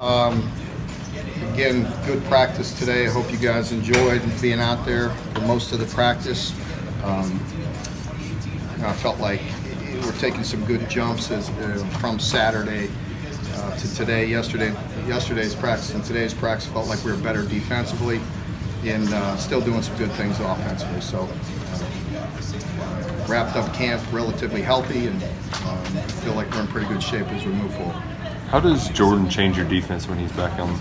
Again, good practice today. I hope you guys enjoyed being out there for most of the practice. I felt like we're taking some good jumps from Saturday to today. Yesterday's practice and today's practice felt like we were better defensively and still doing some good things offensively. So wrapped up camp relatively healthy and feel like we're in pretty good shape as we move forward. How does Jordan change your defense when he's back on?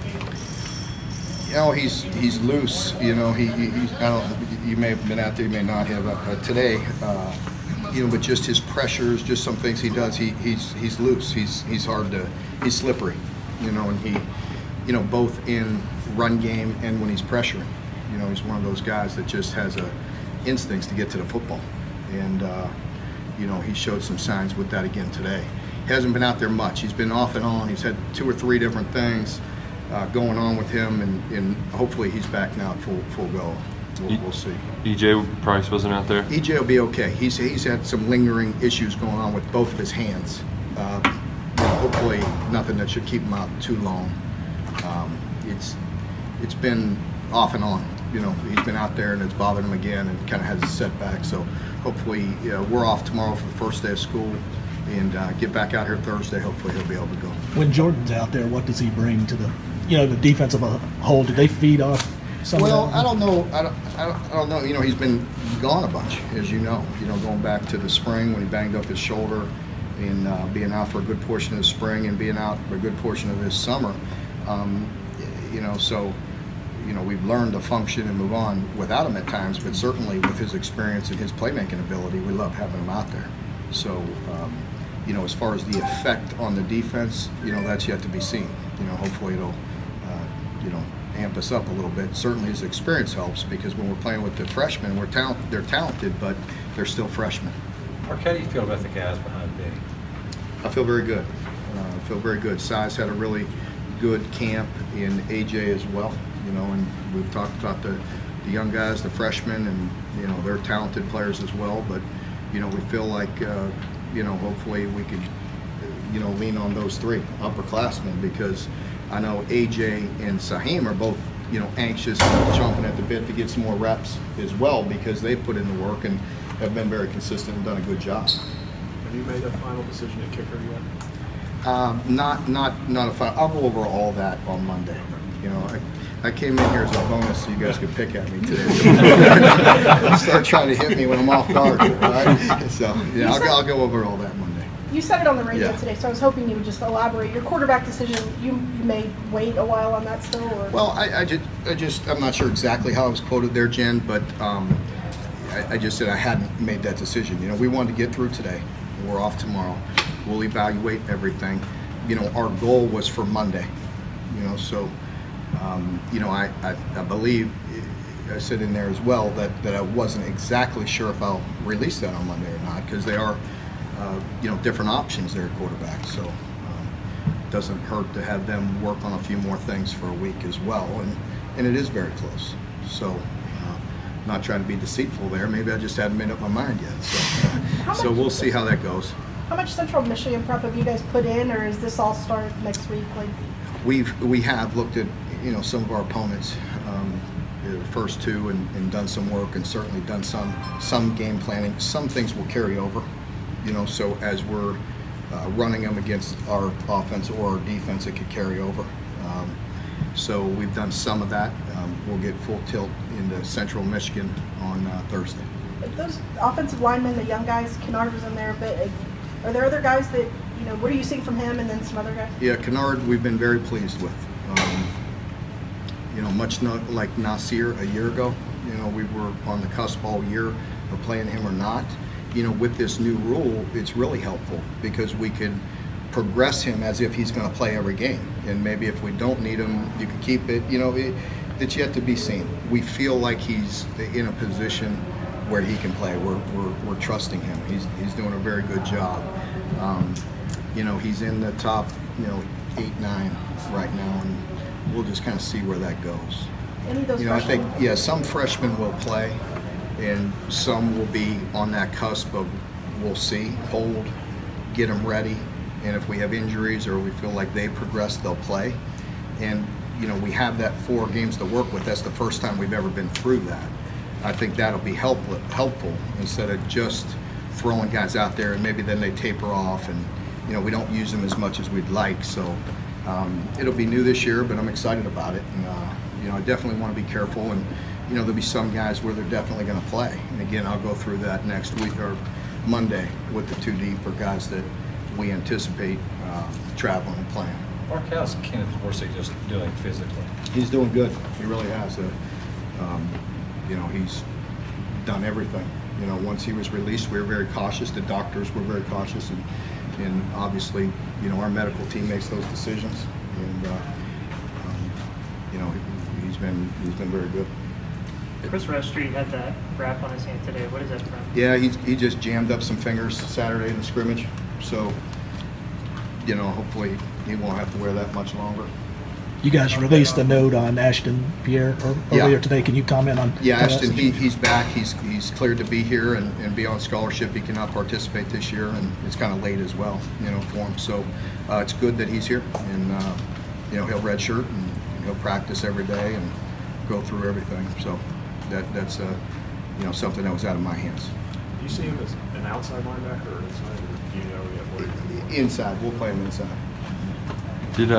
You know, he's loose. You know, you may have been out there, you may not have today. You know, but just his pressures, just some things he does. He's loose. He's hard to. He's slippery. You know, and he, you know, both in run game and when he's pressuring. You know, he's one of those guys that just has instincts to get to the football, and you know, he showed some signs with that again today. Hasn't been out there much. He's been off and on. He's had 2 or 3 different things going on with him, and hopefully he's back now at full go. We'll see. EJ Price wasn't out there? EJ will be okay. He's had some lingering issues going on with both of his hands. Hopefully nothing that should keep him out too long. It's been off and on. You know, he's been out there and it's bothered him again and kind of has a setback. So hopefully we're off tomorrow for the first day of school and get back out here Thursday. Hopefully he'll be able to go. When Jordan's out there, what does he bring to the, you know, the defense of a whole? Do they feed off some Well, of that? I don't know. I don't know. You know, he's been gone a bunch, as you know. You know, going back to the spring when he banged up his shoulder, and being out for a good portion of the spring and being out for a good portion of this summer. You know, so you know, we've learned to function and move on without him at times, but certainly with his experience and his playmaking ability, we love having him out there. So, you know, as far as the effect on the defense, you know, that's yet to be seen. You know, hopefully it'll, you know, amp us up a little bit. Certainly his experience helps because when we're playing with the freshmen, they're talented, but they're still freshmen. Mark, how do you feel about the guys behind Benny? I feel very good. I feel very good. Size had a really good camp in AJ as well. You know, and we've talked about the young guys, the freshmen, and you know, they're talented players as well. But you know, we feel like you know, hopefully we could you know, lean on those 3 upperclassmen, because I know AJ and Sahim are both, you know, anxious and chomping at the bit to get some more reps as well, because they've put in the work and have been very consistent and done a good job. Have you made a final decision at kicker yet? Not a final. I'll go over all that on Monday. You know, I came in here as a bonus so you guys could pick at me today. Start trying to hit me when I'm off guard. Right? So yeah, I'll go over all that Monday. You said it on the radio today, so I was hoping you would just elaborate. Your quarterback decision, you may wait a while on that still? Or? Well, I'm not sure exactly how I was quoted there, Jen, but I just said I hadn't made that decision. You know, we wanted to get through today. We're off tomorrow. We'll evaluate everything. You know, our goal was for Monday. You know, so you know, I believe I said in there as well that I wasn't exactly sure if I'll release that on Monday or not, because they are you know, different options there at quarterback. So it doesn't hurt to have them work on a few more things for a week as well, and it is very close. So I'm not trying to be deceitful there. Maybe I just hadn't made up my mind yet. So we'll see how that goes. How much Central Michigan prep have you guys put in, or is this all start next week? Like, we have looked at, you know, some of our opponents, the first 2, and done some work, and certainly done some game planning. Some things will carry over, you know, so as we're running them against our offense or our defense, it could carry over. So we've done some of that. We'll get full tilt into Central Michigan on Thursday. Those offensive linemen, the young guys, Kennard was in there a bit. Are there other guys that, you know, what are you seeing from him and then some other guys? Yeah, Kennard we've been very pleased with. You know, much like Nasir a year ago, you know, we were on the cusp all year of playing him or not. You know, with this new rule, it's really helpful because we could progress him as if he's going to play every game. And maybe if we don't need him, you could keep it. You know, it's yet to be seen. We feel like he's in a position where he can play. We're trusting him. He's doing a very good job. You know, he's in the top, you know, 8, 9 right now, and we'll just kind of see where that goes. Any of those, you know, freshmen? I think some freshmen will play, and some will be on that cusp of we'll see, hold, get them ready, and if we have injuries or we feel like they progress, they'll play. and you know, we have that 4 games to work with. That's the first time we've ever been through that. I think that'll be helpful instead of just throwing guys out there and maybe then they taper off, and you know, we don't use them as much as we'd like. So it'll be new this year, but I'm excited about it. And you know, I definitely want to be careful, and you know, there'll be some guys where they're definitely going to play. And again, I'll go through that next week or Monday with the 2 deep or guys that we anticipate traveling and playing. Mark, how's Kenneth Dorsey just doing physically? He's doing good. He really has. You know, he's done everything. You know, once he was released, we were very cautious. The doctors were very cautious, and obviously, you know, our medical team makes those decisions. And you know, he's been very good. Chris Restreet had that wrap on his hand today. What is that from? Yeah, he just jammed up some fingers Saturday in the scrimmage. So, you know, hopefully he won't have to wear that much longer. You guys released a note on Ashton Pierre earlier today. Can you comment on? Yeah, Ashton, he's back. He's cleared to be here and be on scholarship. He cannot participate this year, and it's kind of late as well, you know, for him. So it's good that he's here, and you know, he'll redshirt and he'll practice every day and go through everything. So that's you know, something that was out of my hands. Do you see him as an outside linebacker or inside, or do you know yet what? Inside. We'll play him inside. Did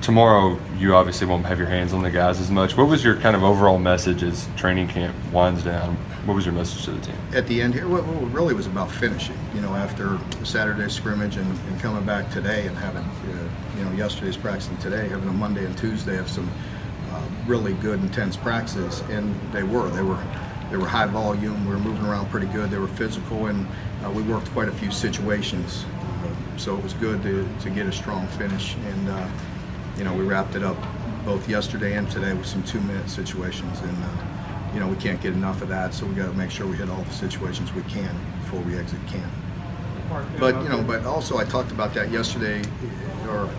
tomorrow, you obviously won't have your hands on the guys as much. What was your kind of overall message as training camp winds down? What was your message to the team? At the end here, what really was about finishing, you know, after Saturday's scrimmage and coming back today and having, you know, yesterday's practice and today, having a Monday and Tuesday of some really good, intense practices, and they were high volume. We were moving around pretty good. They were physical, and we worked quite a few situations. So it was good to get a strong finish, and you know, we wrapped it up both yesterday and today with some 2-minute situations, and you know, we can't get enough of that. So we got to make sure we hit all the situations we can before we exit camp. But you know, but also I talked about that yesterday, or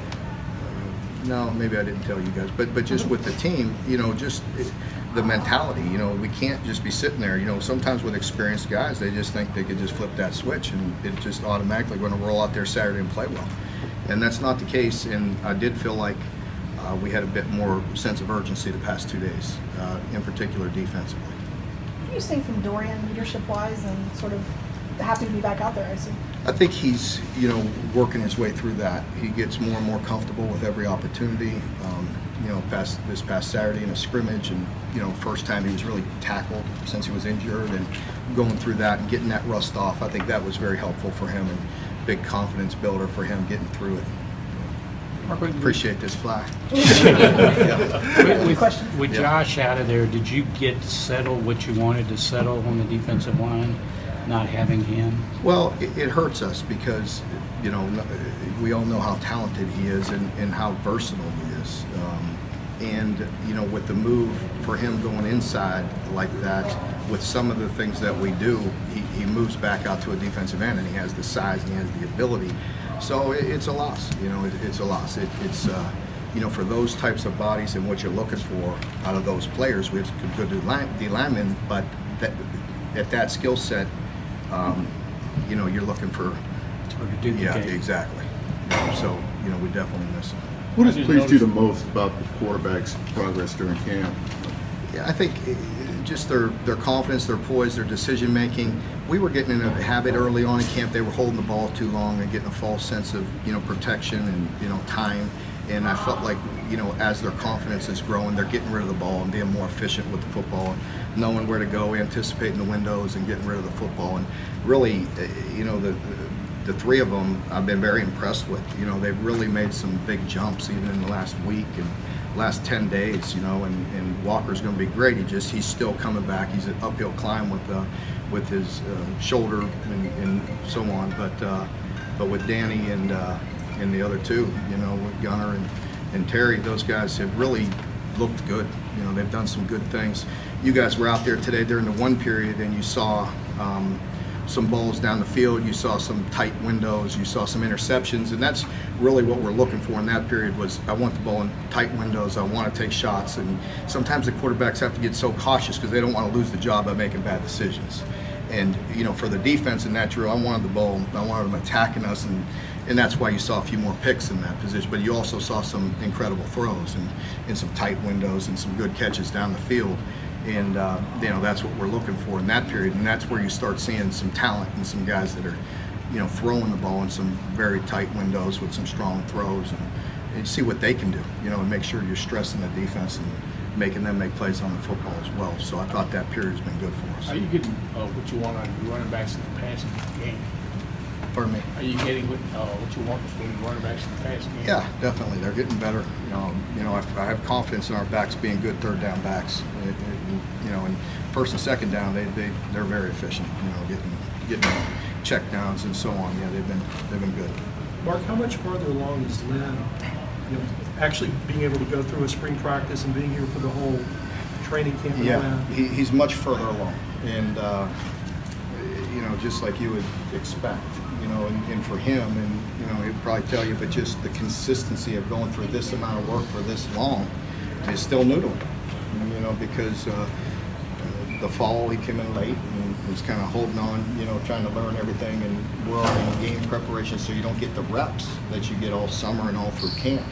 no, maybe I didn't tell you guys, but just with the team, you know, just the mentality. You know, we can't just be sitting there. You know, sometimes with experienced guys, they just think they could just flip that switch and it just automatically going to roll out there Saturday and play well. And that's not the case. And I did feel like we had a bit more sense of urgency the past 2 days, in particular defensively. What are you seeing from Dorian leadership-wise and sort of happy to be back out there, I assume? I think he's, you know, working his way through that. He gets more and more comfortable with every opportunity. You know, this past Saturday in a scrimmage, and you know, first time he was really tackled since he was injured, and going through that and getting that rust off, I think that was very helpful for him and big confidence builder for him getting through it. Appreciate this fly. With Josh out of there, did you get settled what you wanted to settle on the defensive line, not having him? Well, it hurts us because, you know, we all know how talented he is and how versatile he is. And, you know, with the move for him going inside like that, with some of the things that we do, he moves back out to a defensive end, and he has the size and he has the ability. So it's a loss, you know, it's a loss. It's you know, for those types of bodies and what you're looking for out of those players, we have good D linemen, but at that skill set, you know, you're looking for, yeah, exactly. So, you know, we definitely miss him. What has pleased you the most about the quarterback's progress during camp? Yeah, I think just their confidence, their poise, their decision making. We were getting in a habit early on in camp. They were holding the ball too long and getting a false sense of, you know, protection and, you know, time. And I felt like, you know, as their confidence is growing, they're getting rid of the ball and being more efficient with the football, knowing where to go, anticipating the windows and getting rid of the football. And really, you know, the 3 of them I've been very impressed with. You know, they've really made some big jumps even in the last week and last 10 days, you know, and Walker's going to be great. He's still coming back. He's an uphill climb with his shoulder and so on. But with Danny and the other 2, you know, with Gunner and Terry, those guys have really looked good. You know, they've done some good things. You guys were out there today during the 1 period, and you saw some balls down the field, you saw some tight windows, you saw some interceptions, and that's really what we're looking for in that period. Was I want the ball in tight windows, I want to take shots, and sometimes the quarterbacks have to get so cautious because they don't want to lose the job by making bad decisions. And, you know, for the defense in that drill, I wanted the ball, I wanted them attacking us and that's why you saw a few more picks in that position. But you also saw some incredible throws and some tight windows and some good catches down the field. And you know, that's what we're looking for in that period, and that's where you start seeing some talent and some guys that are, you know, throwing the ball in some very tight windows with some strong throws, and see what they can do, you know, and make sure you're stressing the defense and making them make plays on the football as well. So I thought that period has been good for us. Are you getting what you want on your running backs in the passing game? Pardon me? Are you getting what you want from your running backs in the passing game? Yeah, definitely. They're getting better. You know, I have confidence in our backs being good third down backs. You know, and first and second down, they're very efficient. You know, getting check downs and so on. Yeah, they've been good. Mark, how much farther along is Lynn? You know, actually being able to go through a spring practice and being here for the whole training camp. Yeah, he's much further along, and you know, just like you would expect. You know, and for him, and you know, he'd probably tell you, but just the consistency of going through this amount of work for this long is still new to him. You know, because the fall he came in late and was kind of holding on, you know, trying to learn everything, and we're all in game preparation, so you don't get the reps that you get all summer and all through camp.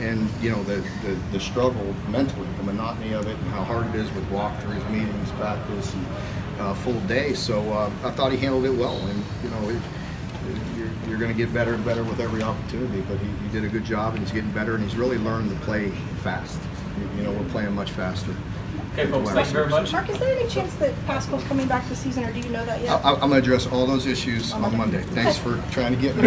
And you know, the struggle mentally, the monotony of it, and how hard it is with walkthroughs, meetings, practice, and full day. So I thought he handled it well, and you know, you're going to get better and better with every opportunity. But he did a good job, and he's getting better, and he's really learned to play fast. You know, we're playing much faster. Okay, folks, thank you very much. Mark, is there any chance that Pascal's coming back this season, or do you know that yet? I'm going to address all those issues on Monday. Thanks for trying to get me.